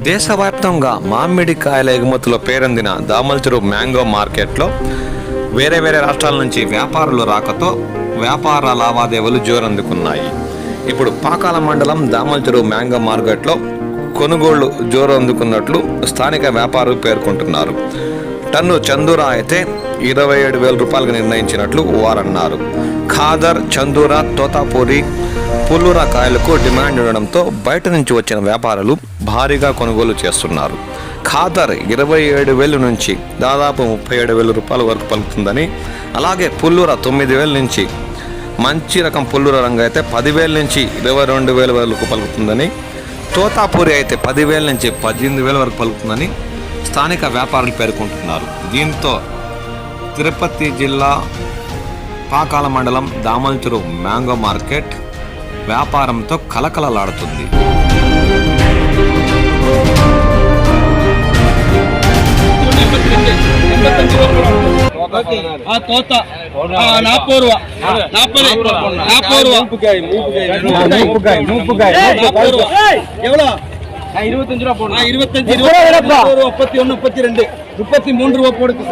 దేశవ్యాప్తంగా మామిడికాయల ఎగుమతిలో పేరొందిన దామల్చెరు మ్యాంగో మార్కెట్లో వేరే రాష్ట్రాల నుంచి వ్యాపారుల రాకతో వ్యాపార లావాదేవీలు జోరందుకున్నాయి. ఇప్పుడు పాకాల మండలం దామల్చెరు మ్యాంగో మార్కెట్లో కొనుగోళ్లు జోరందుకున్నట్లు స్థానిక వ్యాపారులు పేర్కొంటున్నారు. టన్ను చందూరా అయితే 27,000 రూపాయలకు నిర్ణయించినట్లు వారన్నారు. ఖాదర్, చందూరా, తోతాపూరి, పుల్లూరా కాయలకు డిమాండ్ ఉండడంతో బయట నుంచి వచ్చిన వ్యాపారులు భారీగా కొనుగోలు చేస్తున్నారు. ఖాదర్ 27,000 నుంచి దాదాపు 37,000 రూపాయల వరకు పలుకుతుందని, అలాగే పుల్లూరా 9,000 నుంచి, మంచి రకం పుల్లూరా రంగు అయితే 10,000 నుంచి 22,000 వరకు పలుకుతుందని, తోతాపూరి అయితే 10,000 నుంచి 18,000 వరకు పలుకుతుందని స్థానిక వ్యాపారులు పేర్కొంటున్నారు. దీంతో తిరుపతి జిల్లా పాకాల మండలం దామల్చెరు మ్యాంగో మార్కెట్ వ్యాపారంతో కలకలలాడుతుంది. ₹25 31 32 33 போடுக்கு